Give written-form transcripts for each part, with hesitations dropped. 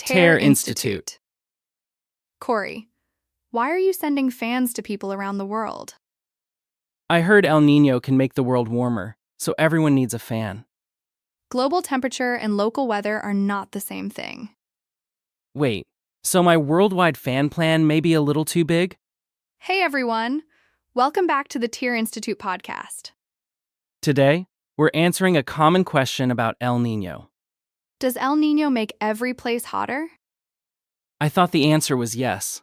Tear Institute. Corey, why are you sending fans to people around the world? I heard El Niño can make the world warmer, so everyone needs a fan. Global temperature and local weather are not the same thing. Wait, so my worldwide fan plan may be a little too big? Hey everyone, welcome back to the Tear Institute podcast. Today, we're answering a common question about El Niño. Does El Niño make every place hotter? I thought the answer was yes.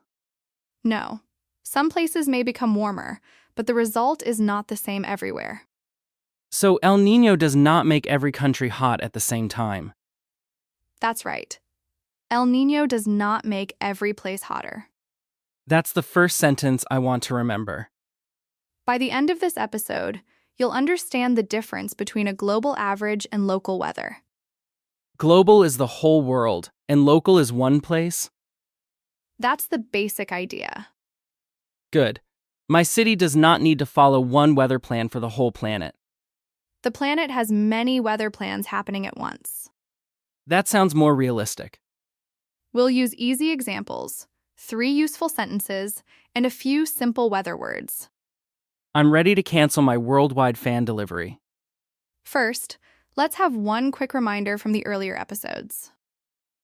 No. Some places may become warmer, but the result is not the same everywhere. So El Niño does not make every country hot at the same time. That's right. El Niño does not make every place hotter. That's the first sentence I want to remember. By the end of this episode, you'll understand the difference between a global average and local weather. Global is the whole world, and local is one place? That's the basic idea. Good. My city does not need to follow one weather plan for the whole planet. The planet has many weather plans happening at once. That sounds more realistic. We'll use easy examples, 3 useful sentences, and a few simple weather words. I'm ready to cancel my worldwide fan delivery. First, let's have one quick reminder from the earlier episodes.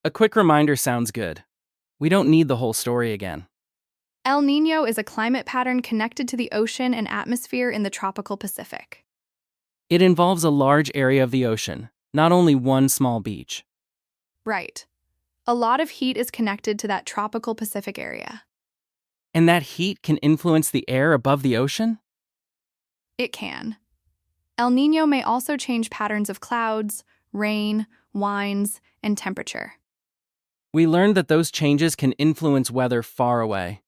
A quick reminder sounds good. We don't need the whole story again. El Niño is a climate pattern connected to the ocean and atmosphere in the tropical Pacific. It involves a large area of the ocean, not only one small beach. Right. A lot of heat is connected to that tropical Pacific area. And that heat can influence the air above the ocean? It can. El Niño may also change patterns of clouds, rain, winds, and temperature. We learned that those changes can influence weather far away.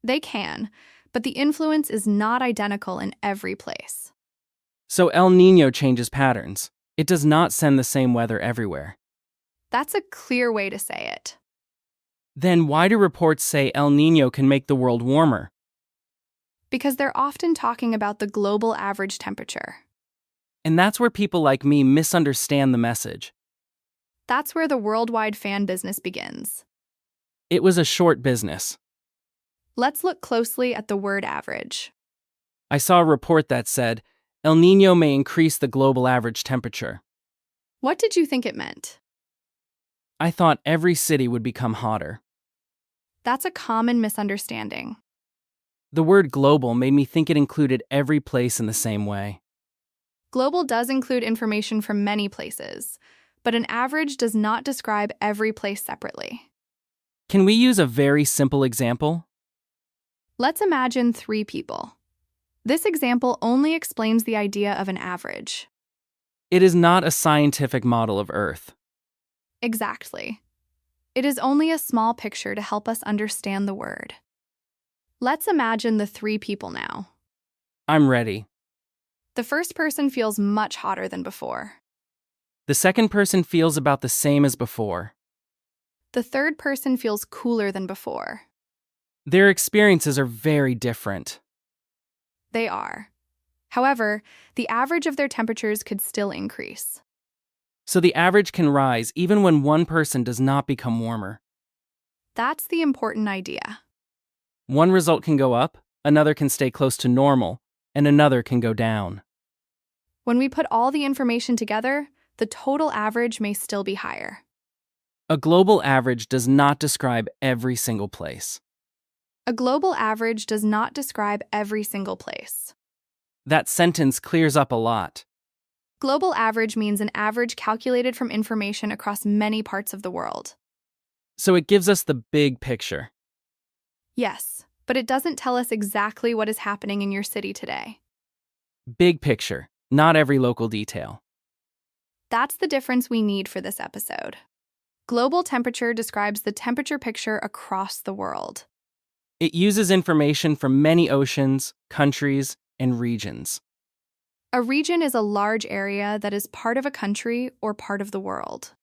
They can, but the influence is not identical in every place. So El Niño changes patterns. It does not send the same weather everywhere. That's a clear way to say it. Then why do reports say El Niño can make the world warmer? Because they're often talking about the global average temperature. And that's where people like me misunderstand the message. That's where the worldwide fan business begins. It was a short business. Let's look closely at the word average. I saw a report that said, El Niño may increase the global average temperature. What did you think it meant? I thought every city would become hotter. That's a common misunderstanding. The word global made me think it included every place in the same way. Global does include information from many places, but an average does not describe every place separately. Can we use a very simple example? Let's imagine 3 people. This example only explains the idea of an average. It is not a scientific model of Earth. Exactly. It is only a small picture to help us understand the word. Let's imagine the 3 people now. I'm ready. The first person feels much hotter than before. The second person feels about the same as before. The third person feels cooler than before. Their experiences are very different. They are. However, the average of their temperatures could still increase. So the average can rise even when one person does not become warmer. That's the important idea. One result can go up, another can stay close to normal, and another can go down. When we put all the information together, the total average may still be higher. A global average does not describe every single place. A global average does not describe every single place. That sentence clears up a lot. Global average means an average calculated from information across many parts of the world. So it gives us the big picture. Yes, but it doesn't tell us exactly what is happening in your city today. Big picture, not every local detail. That's the difference we need for this episode. Global temperature describes the temperature picture across the world. It uses information from many oceans, countries, and regions. A region is a large area that is part of a country or part of the world.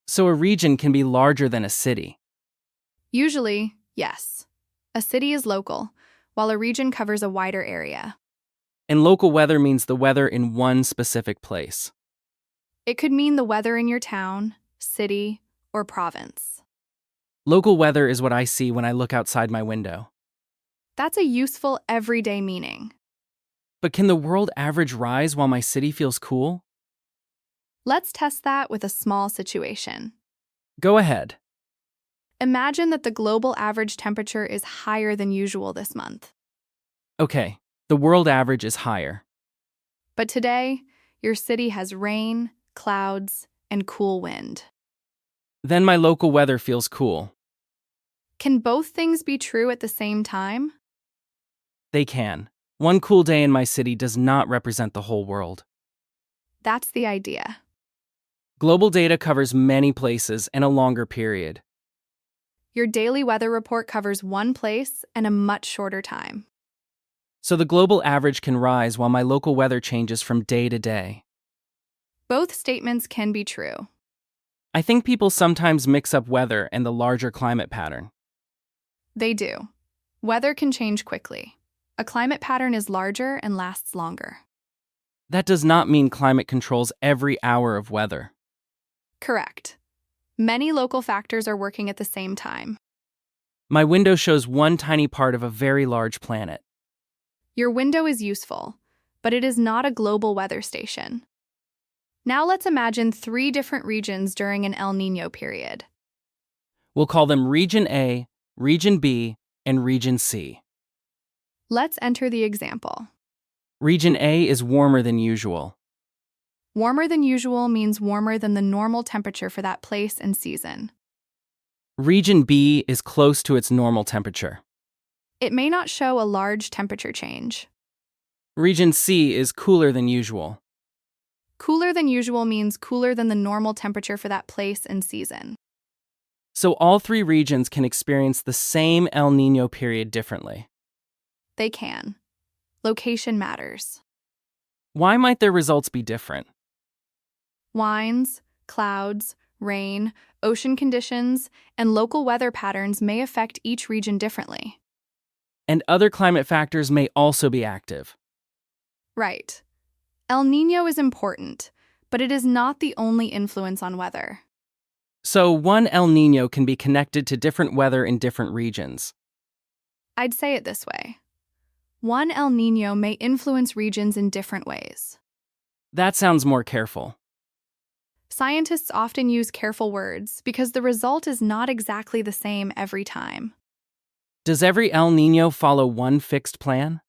So a region can be larger than a city. Usually, yes. A city is local, while a region covers a wider area. And local weather means the weather in one specific place. It could mean the weather in your town, city, or province. Local weather is what I see when I look outside my window. That's a useful everyday meaning. But can the world average rise while my city feels cool? Let's test that with a small situation. Go ahead. Imagine that the global average temperature is higher than usual this month. Okay, the world average is higher. But today, your city has rain, clouds, and cool wind. Then my local weather feels cool. Can both things be true at the same time? They can. One cool day in my city does not represent the whole world. That's the idea. Global data covers many places and a longer period. Your daily weather report covers one place and a much shorter time. So the global average can rise while my local weather changes from day to day. Both statements can be true. I think people sometimes mix up weather and the larger climate pattern. They do. Weather can change quickly. A climate pattern is larger and lasts longer. That does not mean climate controls every hour of weather. Correct. Many local factors are working at the same time. My window shows one tiny part of a very large planet. Your window is useful, but it is not a global weather station. Now let's imagine 3 different regions during an El Niño period. We'll call them Region A, Region B, and Region C. Let's enter the example. Region A is warmer than usual. Warmer than usual means warmer than the normal temperature for that place and season. Region B is close to its normal temperature. It may not show a large temperature change. Region C is cooler than usual. Cooler than usual means cooler than the normal temperature for that place and season. So all 3 regions can experience the same El Niño period differently. They can. Location matters. Why might their results be different? Winds, clouds, rain, ocean conditions, and local weather patterns may affect each region differently. And other climate factors may also be active. Right. El Niño is important, but it is not the only influence on weather. So one El Niño can be connected to different weather in different regions. I'd say it this way. One El Niño may influence regions in different ways. That sounds more careful. Scientists often use careful words because the result is not exactly the same every time. Does every El Niño follow one fixed plan?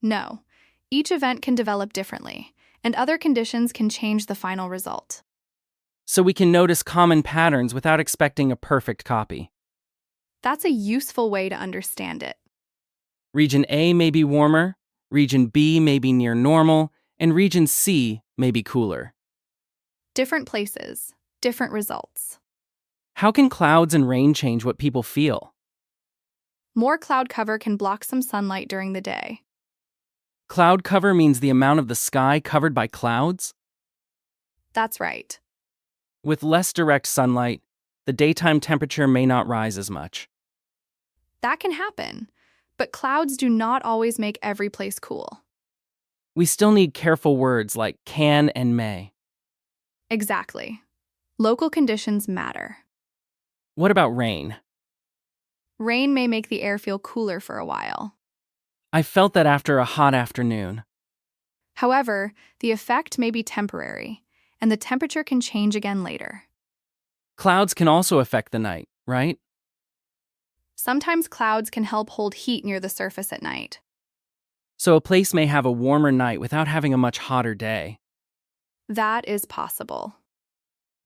No, each event can develop differently, and other conditions can change the final result. So we can notice common patterns without expecting a perfect copy. That's a useful way to understand it. Region A may be warmer, Region B may be near normal, and Region C may be cooler. Different places, different results. How can clouds and rain change what people feel? More cloud cover can block some sunlight during the day. Cloud cover means the amount of the sky covered by clouds? That's right. With less direct sunlight, the daytime temperature may not rise as much. That can happen, but clouds do not always make every place cool. We still need careful words like can and may. Exactly. Local conditions matter. What about rain? Rain may make the air feel cooler for a while. I felt that after a hot afternoon. However, the effect may be temporary, and the temperature can change again later. Clouds can also affect the night, right? Sometimes clouds can help hold heat near the surface at night. So a place may have a warmer night without having a much hotter day. That is possible.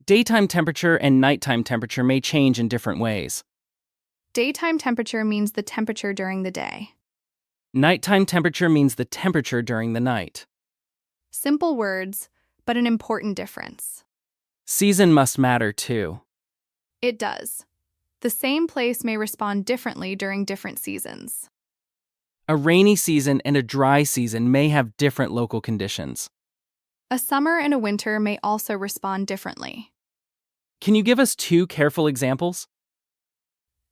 Daytime temperature and nighttime temperature may change in different ways. Daytime temperature means the temperature during the day. Nighttime temperature means the temperature during the night. Simple words, but an important difference. Season must matter too. It does. The same place may respond differently during different seasons. A rainy season and a dry season may have different local conditions. A summer and a winter may also respond differently. Can you give us 2 careful examples?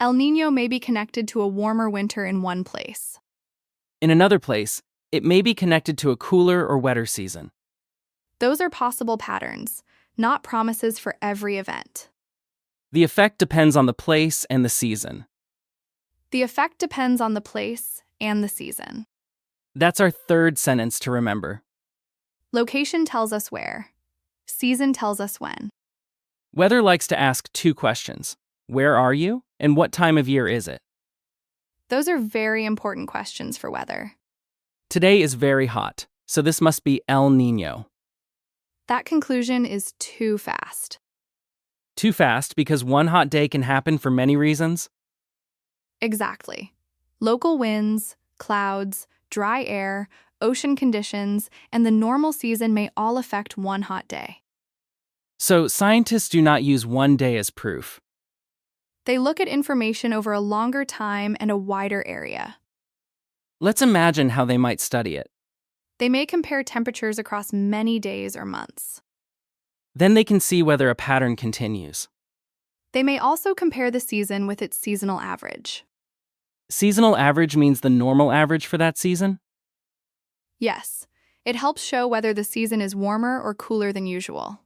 El Niño may be connected to a warmer winter in one place. In another place, it may be connected to a cooler or wetter season. Those are possible patterns, not promises for every event. The effect depends on the place and the season. The effect depends on the place and the season. That's our third sentence to remember. Location tells us where. Season tells us when. Weather likes to ask two questions. Where are you? And what time of year is it? Those are very important questions for weather. Today is very hot, so this must be El Niño. That conclusion is too fast. Too fast because one hot day can happen for many reasons? Exactly. Local winds, clouds, dry air, ocean conditions, and the normal season may all affect one hot day. So scientists do not use one day as proof. They look at information over a longer time and a wider area. Let's imagine how they might study it. They may compare temperatures across many days or months. Then they can see whether a pattern continues. They may also compare the season with its seasonal average. Seasonal average means the normal average for that season? Yes, it helps show whether the season is warmer or cooler than usual.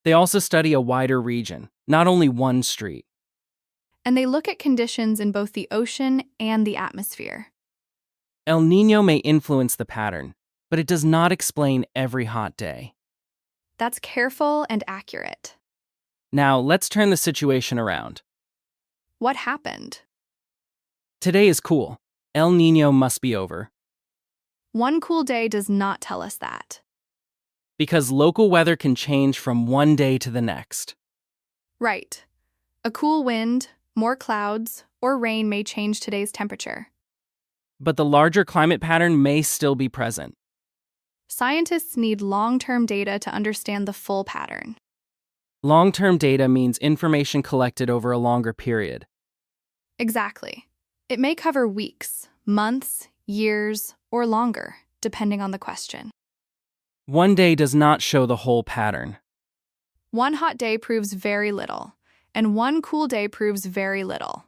They also study a wider region, not only one street. And they look at conditions in both the ocean and the atmosphere. El Niño may influence the pattern, but it does not explain every hot day. That's careful and accurate. Now, let's turn the situation around. What happened? Today is cool. El Niño must be over. One cool day does not tell us that. Because local weather can change from one day to the next. Right. A cool wind, more clouds, or rain may change today's temperature. But the larger climate pattern may still be present. Scientists need long-term data to understand the full pattern. Long-term data means information collected over a longer period. Exactly. It may cover weeks, months, years, or longer, depending on the question. One day does not show the whole pattern. One hot day proves very little, and one cool day proves very little.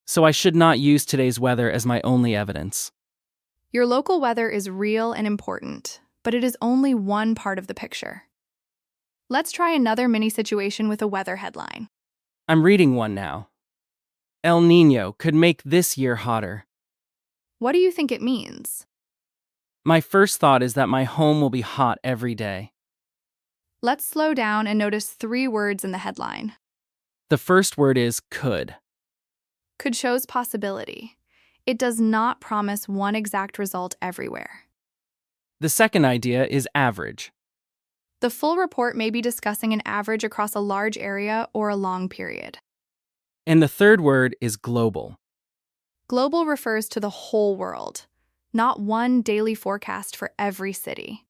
So I should not use today's weather as my only evidence. Your local weather is real and important, but it is only one part of the picture. Let's try another mini situation with a weather headline. I'm reading one now. El Niño could make this year hotter. What do you think it means? My first thought is that my home will be hot every day. Let's slow down and notice 3 words in the headline. The first word is could. Could shows possibility. It does not promise one exact result everywhere. The second idea is average. The full report may be discussing an average across a large area or a long period. And the third word is global. Global refers to the whole world, not one daily forecast for every city.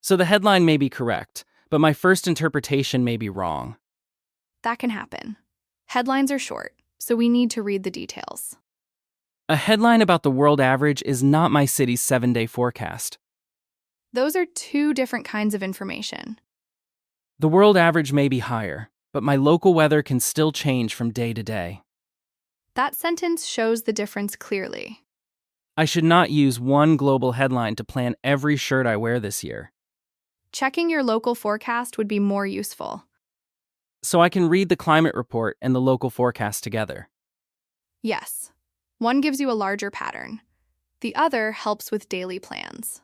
So the headline may be correct, but my first interpretation may be wrong. That can happen. Headlines are short, so we need to read the details. A headline about the world average is not my city's 7-day forecast. Those are 2 different kinds of information. The world average may be higher, but my local weather can still change from day to day. That sentence shows the difference clearly. I should not use one global headline to plan every shirt I wear this year. Checking your local forecast would be more useful. So I can read the climate report and the local forecast together. Yes, one gives you a larger pattern. The other helps with daily plans.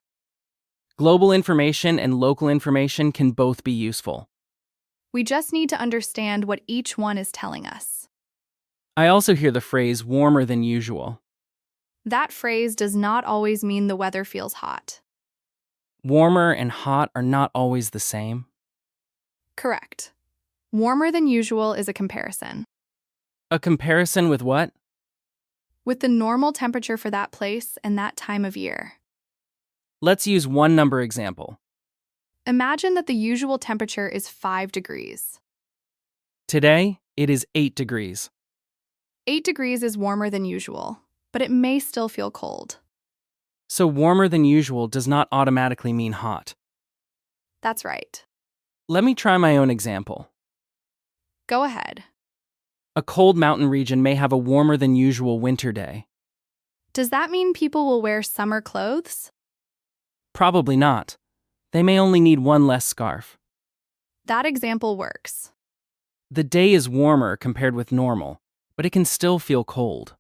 Global information and local information can both be useful. We just need to understand what each one is telling us. I also hear the phrase warmer than usual. That phrase does not always mean the weather feels hot. Warmer and hot are not always the same. Correct. Warmer than usual is a comparison. A comparison with what? With the normal temperature for that place and that time of year. Let's use one number example. Imagine that the usual temperature is 5 degrees. Today, it is 8 degrees. 8 degrees is warmer than usual, but it may still feel cold. So warmer than usual does not automatically mean hot. That's right. Let me try my own example. Go ahead. A cold mountain region may have a warmer than usual winter day. Does that mean people will wear summer clothes? Probably not. They may only need one less scarf. That example works. The day is warmer compared with normal, but it can still feel cold.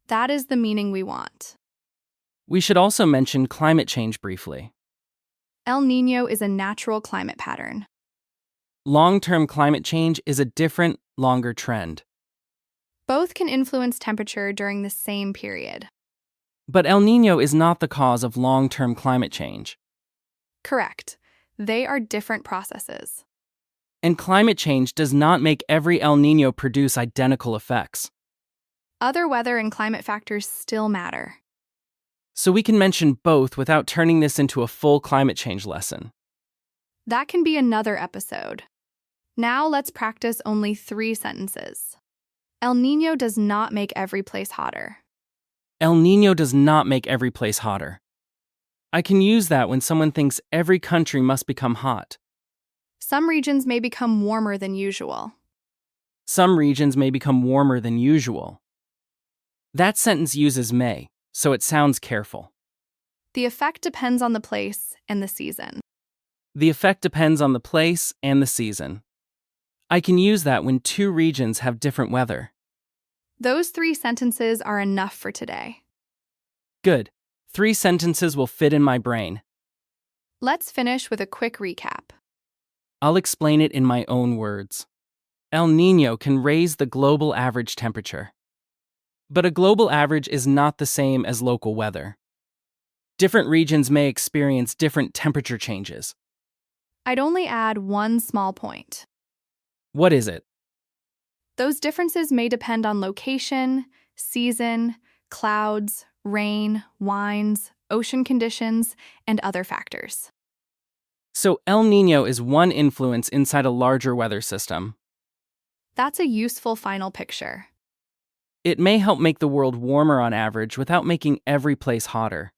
That is the meaning we want. We should also mention climate change briefly. El Niño is a natural climate pattern. Long-term climate change is a different, longer trend. Both can influence temperature during the same period. But El Niño is not the cause of long-term climate change. Correct. They are different processes. And climate change does not make every El Niño produce identical effects. Other weather and climate factors still matter. So we can mention both without turning this into a full climate change lesson. That can be another episode. Now let's practice only 3 sentences. El Niño does not make every place hotter. El Niño does not make every place hotter. I can use that when someone thinks every country must become hot. Some regions may become warmer than usual. Some regions may become warmer than usual. That sentence uses may, so it sounds careful. The effect depends on the place and the season. The effect depends on the place and the season. I can use that when 2 regions have different weather. Those 3 sentences are enough for today. Good. 3 sentences will fit in my brain. Let's finish with a quick recap. I'll explain it in my own words. El Niño can raise the global average temperature. But a global average is not the same as local weather. Different regions may experience different temperature changes. I'd only add one small point. What is it? Those differences may depend on location, season, clouds, rain, winds, ocean conditions, and other factors. So El Niño is one influence inside a larger weather system. That's a useful final picture. It may help make the world warmer on average without making every place hotter.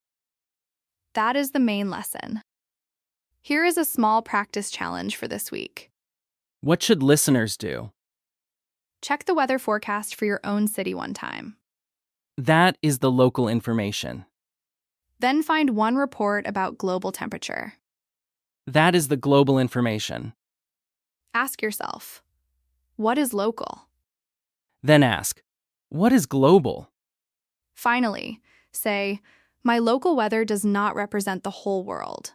That is the main lesson. Here is a small practice challenge for this week. What should listeners do? Check the weather forecast for your own city one time. That is the local information. Then find one report about global temperature. That is the global information. Ask yourself, what is local? Then ask, what is global? Finally, say, my local weather does not represent the whole world.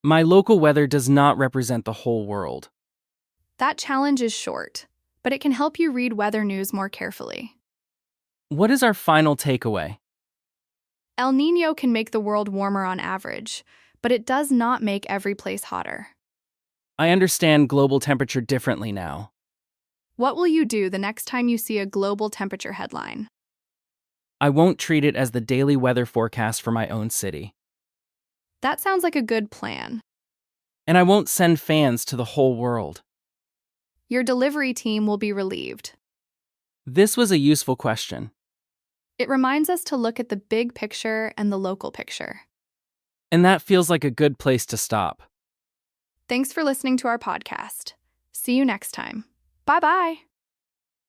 My local weather does not represent the whole world. That challenge is short, but it can help you read weather news more carefully. What is our final takeaway? El Niño can make the world warmer on average, but it does not make every place hotter. I understand global temperature differently now. What will you do the next time you see a global temperature headline? I won't treat it as the daily weather forecast for my own city. That sounds like a good plan. And I won't send fans to the whole world. Your delivery team will be relieved. This was a useful question. It reminds us to look at the big picture and the local picture. And that feels like a good place to stop. Thanks for listening to our podcast. See you next time. Bye-bye.